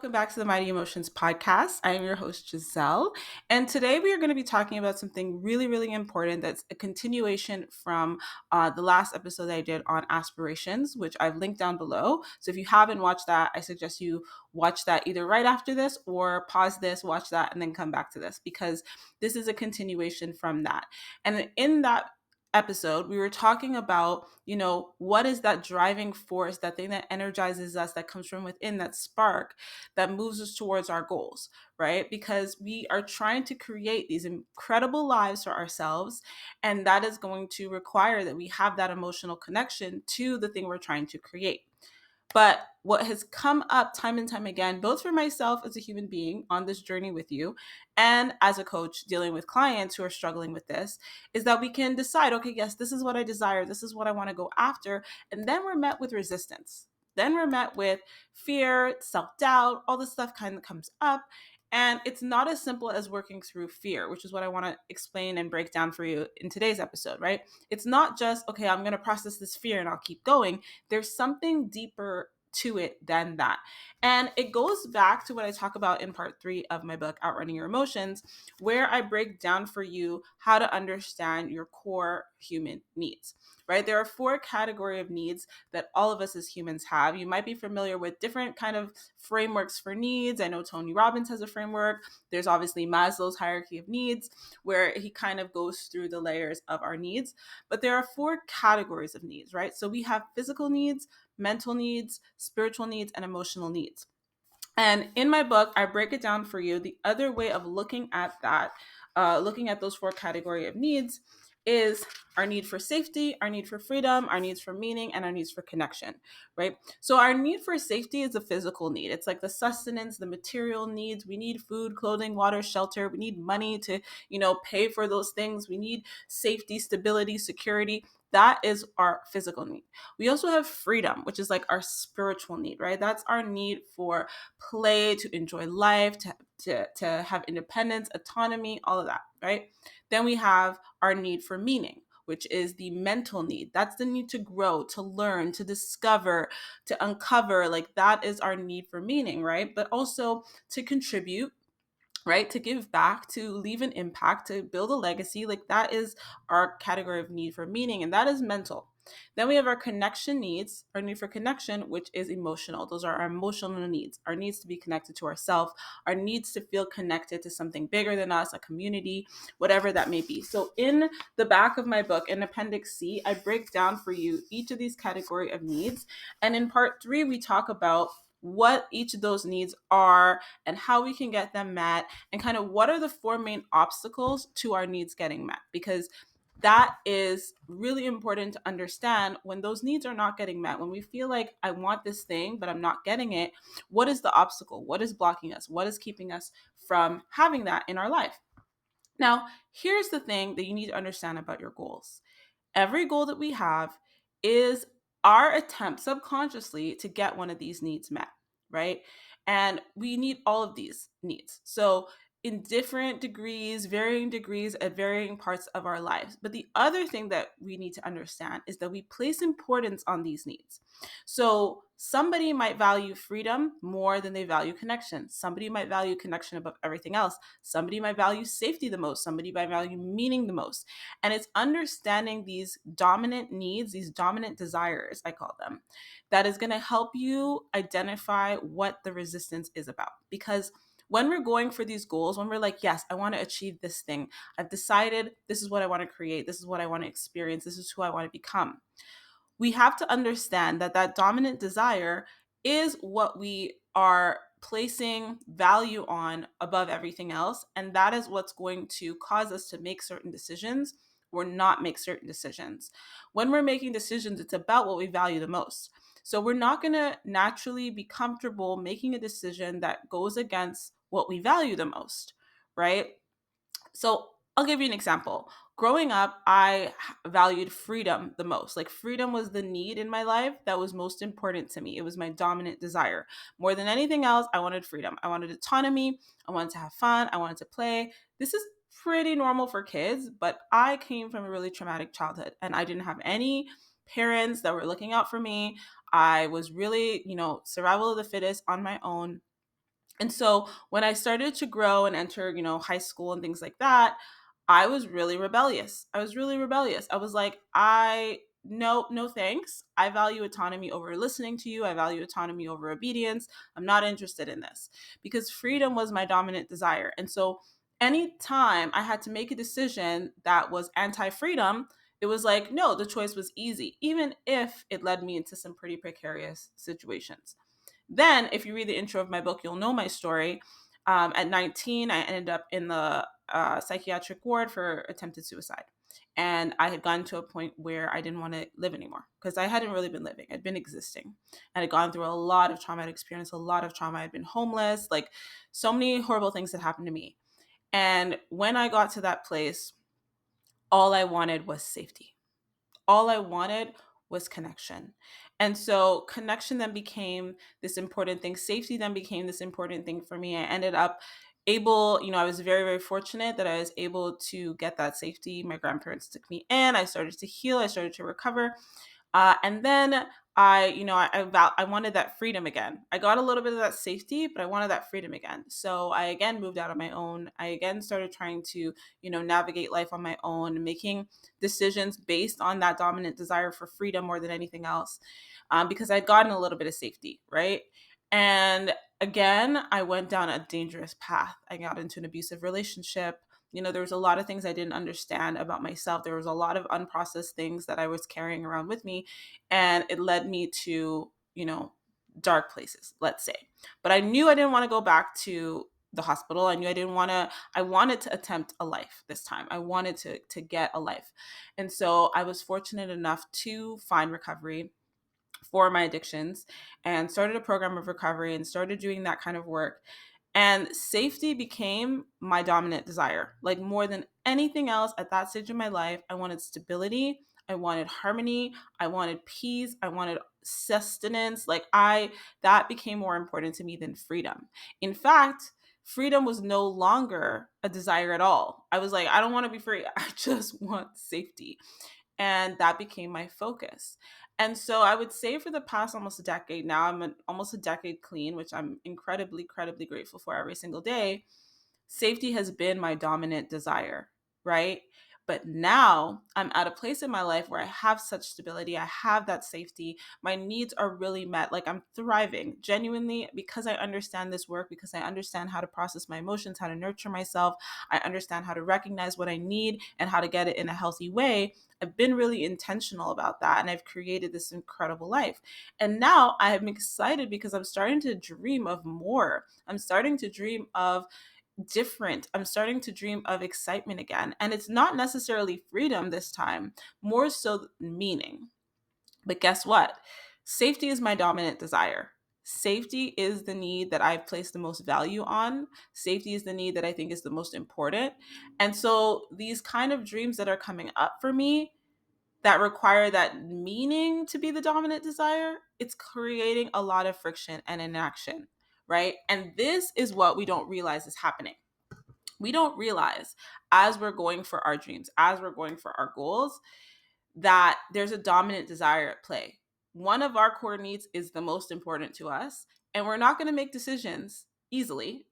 Welcome back to the Mighty Emotions podcast. I am your host, Giselle. And today we are going to be talking about something really, really important that's a continuation from the last episode that I did on aspirations, which I've linked down below. So if you haven't watched that, I suggest you watch that either right after this or pause this, watch that, and then come back to this because this is a continuation from that. And in that episode, we were talking about, what is that driving force, that thing that energizes us, that comes from within, that spark that moves us towards our goals, right? Because we are trying to create these incredible lives for ourselves. And that is going to require that we have that emotional connection to the thing we're trying to create. But what has come up time and time again, both for myself as a human being on this journey with you and as a coach dealing with clients who are struggling with this, is that we can decide, okay, yes, this is what I desire. This is what I want to go after. And then we're met with resistance. Then we're met with fear, self-doubt, all this stuff kind of comes up. And it's not as simple as working through fear, which is what I want to explain and break down for you in today's episode, right? It's not just, okay, I'm going to process this fear and I'll keep going. There's something deeper to it than that. And it goes back to what I talk about in part 3 of my book, Outrunning Your Emotions, where I break down for you how to understand your core human needs, right? There are 4 categories of needs that all of us as humans have. You might be familiar with different kind of frameworks for needs. I know Tony Robbins has a framework. There's obviously Maslow's hierarchy of needs, where he kind of goes through the layers of our needs. But there are 4 categories of needs, right? So we have physical needs, mental needs, spiritual needs, and emotional needs. And in my book, I break it down for you. The other way of looking at that, looking at those 4 categories of needs, is our need for safety, our need for freedom, our needs for meaning, and our needs for connection, right? So our need for safety is a physical need. It's like the sustenance, the material needs. We need food, clothing, water, shelter. We need money to, pay for those things. We need safety, stability, security. That is our physical need. We also have freedom, which is like our spiritual need, right? That's our need for play, to enjoy life, to have independence, autonomy, all of that, right? Then we have our need for meaning, which is the mental need. That's the need to grow, to learn, to discover, to uncover. Like that is our need for meaning, right? But also to contribute, right? To give back, to leave an impact, to build a legacy. Like that is our category of need for meaning, and that is mental. Then we have our connection needs, our need for connection, which is emotional. Those are our emotional needs, our needs to be connected to ourselves, our needs to feel connected to something bigger than us, a community, whatever that may be. So in the back of my book, in Appendix C, I break down for you each of these category of needs. And in part 3, we talk about what each of those needs are and how we can get them met, and kind of what are the 4 main obstacles to our needs getting met, because that is really important to understand. When those needs are not getting met, when we feel like I want this thing but I'm not getting it, what is the obstacle? What is blocking us? What is keeping us from having that in our life? Now, here's the thing that you need to understand about your goals. Every goal that we have is our attempt subconsciously to get one of these needs met, right? And we need all of these needs. So, in different degrees, varying degrees at varying parts of our lives. But the other thing that we need to understand is that we place importance on these needs. So, somebody might value freedom more than they value connection. Somebody might value connection above everything else. Somebody might value safety the most. Somebody might value meaning the most. And it's understanding these dominant needs, these dominant desires, I call them, that is going to help you identify what the resistance is about. Because when we're going for these goals, when we're like, yes, I want to achieve this thing, I've decided this is what I want to create, this is what I want to experience, this is who I want to become, we have to understand that that dominant desire is what we are placing value on above everything else. And that is what's going to cause us to make certain decisions or not make certain decisions. When we're making decisions, it's about what we value the most. So we're not going to naturally be comfortable making a decision that goes against what we value the most, right? So I'll give you an example. Growing up, I valued freedom the most. Like freedom was the need in my life that was most important to me. It was my dominant desire. More than anything else, I wanted freedom. I wanted autonomy. I wanted to have fun. I wanted to play. This is pretty normal for kids, but I came from a really traumatic childhood and I didn't have any parents that were looking out for me. I was really, survival of the fittest on my own. And so when I started to grow and enter, high school and things like that, I was really rebellious. I was really rebellious. I was like, no thanks. I value autonomy over listening to you. I value autonomy over obedience. I'm not interested in this, because freedom was my dominant desire. And so anytime I had to make a decision that was anti-freedom, it was like, no, the choice was easy, even if it led me into some pretty precarious situations. Then, if you read the intro of my book, you'll know my story. At 19, I ended up in the psychiatric ward for attempted suicide. And I had gotten to a point where I didn't want to live anymore, because I hadn't really been living. I'd been existing. And I'd gone through a lot of trauma. I'd experienced a lot of trauma. I'd been homeless, like so many horrible things that happened to me. And when I got to that place, all I wanted was safety. All I wanted was connection. And so connection then became this important thing. Safety then became this important thing for me. I ended up I was very, very fortunate that I was able to get that safety. My grandparents took me in. I started to heal. I started to recover. And then I wanted that freedom again. I got a little bit of that safety, but I wanted that freedom again. So I again moved out on my own. I again started trying to, navigate life on my own, making decisions based on that dominant desire for freedom more than anything else, because I'd gotten a little bit of safety, right? And again, I went down a dangerous path. I got into an abusive relationship. There was a lot of things I didn't understand about myself. There was a lot of unprocessed things that I was carrying around with me, and it led me to, dark places, let's say. But I knew I didn't want to go back to the hospital. I knew I wanted to attempt a life this time. I wanted to get a life. And so I was fortunate enough to find recovery for my addictions and started a program of recovery and started doing that kind of work. And safety became my dominant desire. Like more than anything else at that stage of my life, I wanted stability. I wanted harmony. I wanted peace. I wanted sustenance. That became more important to me than freedom. In fact, freedom was no longer a desire at all. I was like, I don't want to be free. I just want safety. And that became my focus. And so I would say for the past almost a decade now, almost a decade clean, which I'm incredibly, incredibly grateful for every single day. Safety has been my dominant desire, right? But now I'm at a place in my life where I have such stability. I have that safety. My needs are really met. Like I'm thriving genuinely because I understand this work, because I understand how to process my emotions, how to nurture myself. I understand how to recognize what I need and how to get it in a healthy way. I've been really intentional about that, and I've created this incredible life. And now I am excited because I'm starting to dream of more. I'm starting to dream of different. I'm starting to dream of excitement again. And it's not necessarily freedom this time, more so meaning. But guess what? Safety is my dominant desire. Safety is the need that I've placed the most value on. Safety is the need that I think is the most important. And so these kind of dreams that are coming up for me that require that meaning to be the dominant desire, it's creating a lot of friction and inaction, right? And this is what we don't realize is happening. We don't realize as we're going for our dreams, as we're going for our goals, that there's a dominant desire at play. One of our core needs is the most important to us, and we're not going to make decisions easily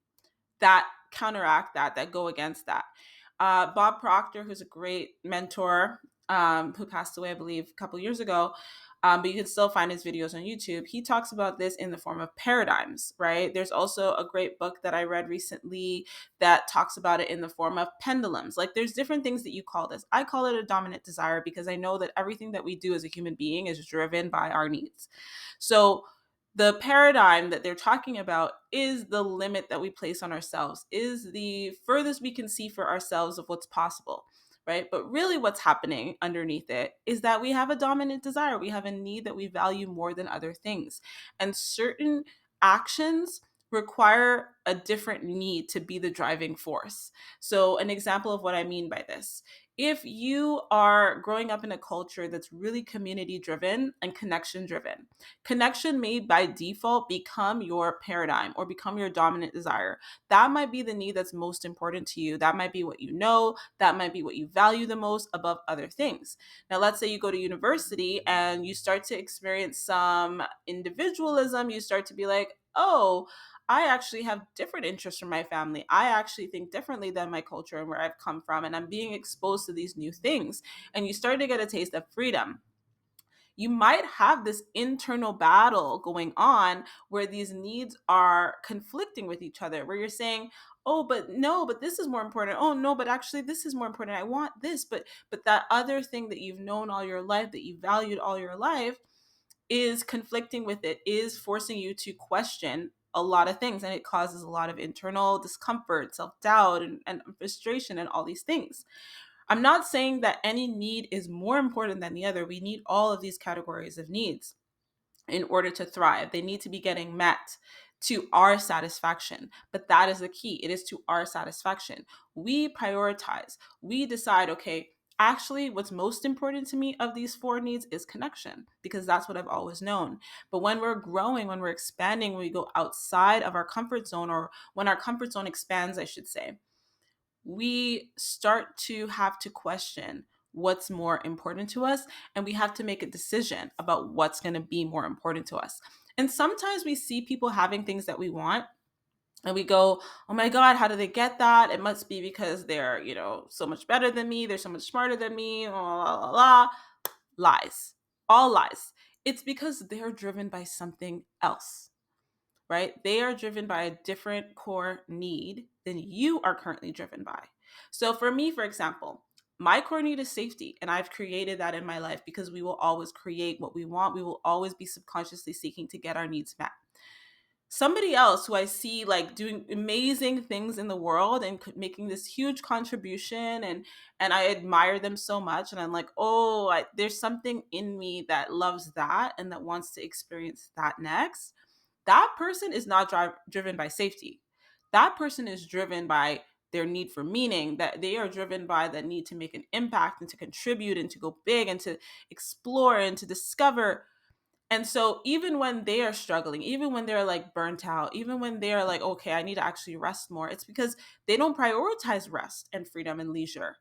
that counteract that go against that. Bob Proctor, who's a great mentor, who passed away, I believe, a couple years ago, but you can still find his videos on YouTube. He talks about this in the form of paradigms, right? There's also a great book that I read recently that talks about it in the form of pendulums. Like there's different things that you call this. I call it a dominant desire because I know that everything that we do as a human being is driven by our needs. So the paradigm that they're talking about is the limit that we place on ourselves, is the furthest we can see for ourselves of what's possible, right? But really what's happening underneath it is that we have a dominant desire. We have a need that we value more than other things. And certain actions require a different need to be the driving force. So an example of what I mean by this: if you are growing up in a culture that's really community driven and connection driven, connection may by default become your paradigm or become your dominant desire. That might be the need that's most important to you. That might be what you know. That might be what you value the most above other things. Now, let's say you go to university and you start to experience some individualism. You start to be like, oh, I actually have different interests from my family. I actually think differently than my culture and where I've come from, and I'm being exposed to these new things. And you start to get a taste of freedom. You might have this internal battle going on where these needs are conflicting with each other, where you're saying, oh, but no, but this is more important. Oh no, but actually this is more important. I want this, but that other thing that you've known all your life, that you valued all your life, is conflicting with it, is forcing you to question a lot of things, and it causes a lot of internal discomfort, self-doubt, and frustration, and all these things. I'm not saying that any need is more important than the other. We need all of these categories of needs in order to thrive. They need to be getting met to our satisfaction. But that is the key. It is to our satisfaction. We prioritize. We decide, okay, actually, what's most important to me of these four needs is connection, because that's what I've always known. But when we're growing, when we're expanding, when we go outside of our comfort zone, or when our comfort zone expands, I should say, we start to have to question what's more important to us, and we have to make a decision about what's going to be more important to us. And sometimes we see people having things that we want, and we go, oh my god, how do they get that? It must be because they're, so much better than me, they're so much smarter than me, la la la la. Lies. All lies. It's because they're driven by something else, right? They are driven by a different core need than you are currently driven by. So for me, for example, my core need is safety, and I've created that in my life because we will always create what we want. We will always be subconsciously seeking to get our needs met. Somebody else who I see like doing amazing things in the world and making this huge contribution, and I admire them so much, and I'm like, oh, there's something in me that loves that and that wants to experience that next. That person is not driven by safety. That person is driven by their need for meaning, that they are driven by the need to make an impact and to contribute and to go big and to explore and to discover. And so even when they are struggling, even when they're like burnt out, even when they're like, okay, I need to actually rest more, it's because they don't prioritize rest and freedom and leisure,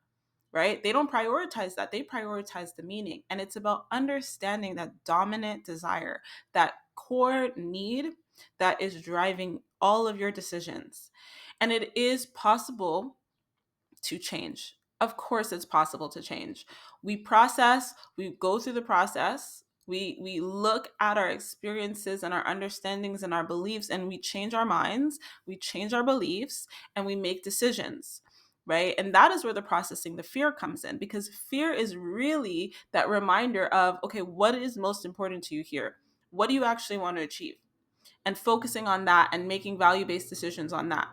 right? They don't prioritize that. They prioritize the meaning. And it's about understanding that dominant desire, that core need that is driving all of your decisions. And it is possible to change. Of course, it's possible to change. We go through the process. We look at our experiences and our understandings and our beliefs, and we change our minds, we change our beliefs, and we make decisions, right? And that is where the processing the fear comes in, because fear is really that reminder of, okay, what is most important to you here? What do you actually want to achieve? And focusing on that and making value-based decisions on that.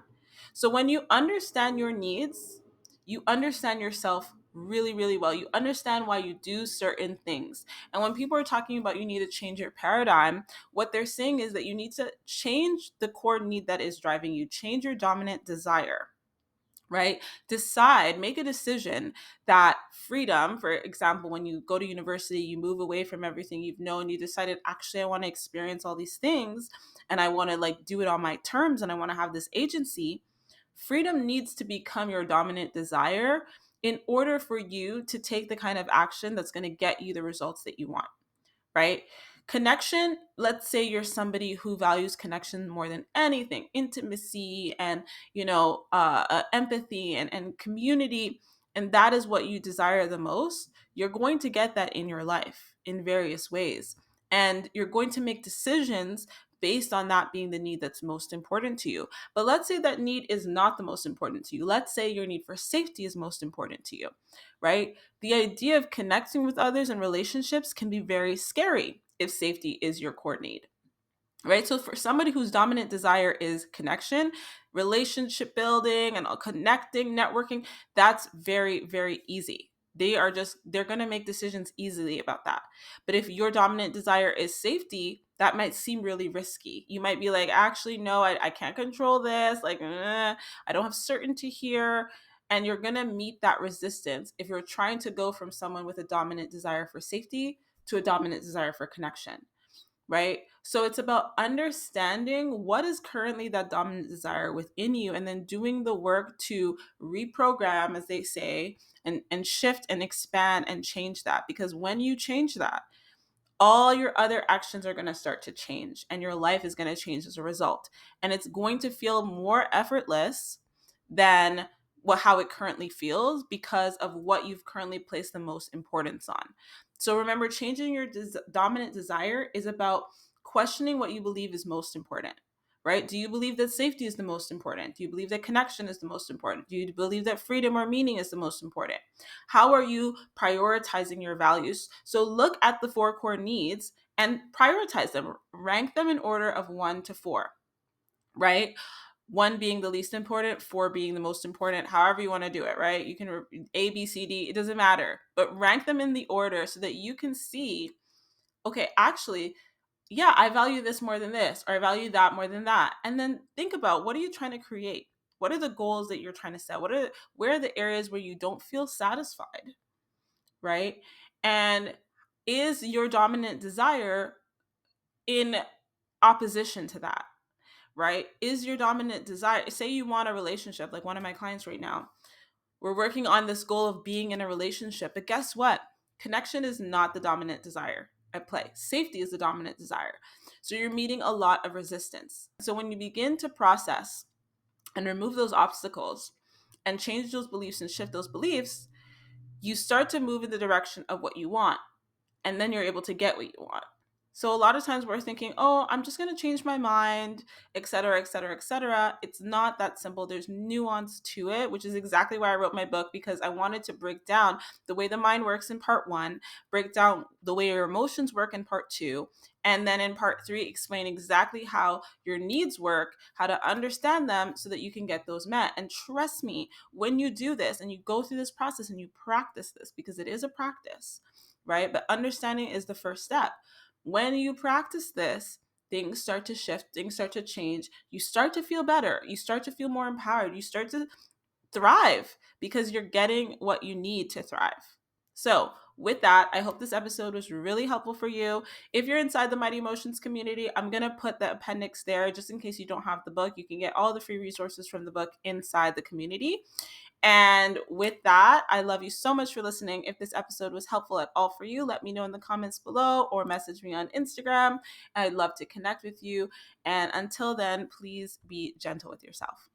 So when you understand your needs, you understand yourself really, really well. You understand why you do certain things. And when people are talking about you need to change your paradigm, what they're saying is that you need to change the core need that is driving you, change your dominant desire, right? Decide, make a decision that freedom, for example, when you go to university, you move away from everything you've known, you decided, actually, I want to experience all these things and I want to like do it on my terms and I want to have this agency. Freedom needs to become your dominant desire in order for you to take the kind of action that's going to get you the results that you want, right? Connection, let's say you're somebody who values connection more than anything, intimacy and, empathy and community, and that is what you desire the most. You're going to get that in your life in various ways. And you're going to make decisions based on that being the need that's most important to you. But let's say that need is not the most important to you. Let's say your need for safety is most important to you, right? The idea of connecting with others and relationships can be very scary if safety is your core need, right? So for somebody whose dominant desire is connection, relationship building, and connecting, networking, that's very, very easy. They're going to make decisions easily about that. But if your dominant desire is safety, that might seem really risky. You might be like, actually, no, I can't control this. Like, I don't have certainty here. And you're going to meet that resistance if you're trying to go from someone with a dominant desire for safety to a dominant desire for connection, right? So it's about understanding what is currently that dominant desire within you, and then doing the work to reprogram, as they say, and shift and expand and change that. Because when you change that, all your other actions are going to start to change and your life is going to change as a result. And it's going to feel more effortless than how it currently feels because of what you've currently placed the most importance on. So remember, changing your dominant desire is about questioning what you believe is most important. Right? Do you believe that safety is the most important? Do you believe that connection is the most important? Do you believe that freedom or meaning is the most important? How are you prioritizing your values? So look at the 4 core needs and prioritize them. Rank them in order of 1 to 4, right? 1 being the least important, 4 being the most important, however you want to do it, right? You can A, B, C, D, it doesn't matter, but rank them in the order so that you can see, okay, actually, yeah, I value this more than this, or I value that more than that. And then think about, what are you trying to create? What are the goals that you're trying to set? Where are the areas where you don't feel satisfied, right? And is your dominant desire in opposition to that, right? Is your dominant desire, say you want a relationship, like one of my clients right now, we're working on this goal of being in a relationship, but guess what? Connection is not the dominant desire at play. Safety is the dominant desire. So you're meeting a lot of resistance. So when you begin to process and remove those obstacles and change those beliefs and shift those beliefs, you start to move in the direction of what you want, and then you're able to get what you want. So a lot of times we're thinking, oh, I'm just going to change my mind, et cetera, et cetera, et cetera. It's not that simple. There's nuance to it, which is exactly why I wrote my book, because I wanted to break down the way the mind works in part 1, break down the way your emotions work in part 2, and then in part 3, explain exactly how your needs work, how to understand them so that you can get those met. And trust me, when you do this and you go through this process and you practice this, because it is a practice, right? But understanding is the first step. When you practice this, things start to shift, things start to change. You start to feel better. You start to feel more empowered. You start to thrive because you're getting what you need to thrive. So, with that, I hope this episode was really helpful for you. If you're inside the Mighty Emotions community, I'm going to put the appendix there just in case you don't have the book. You can get all the free resources from the book inside the community. And with that, I love you so much for listening. If this episode was helpful at all for you, let me know in the comments below or message me on Instagram. I'd love to connect with you. And until then, please be gentle with yourself.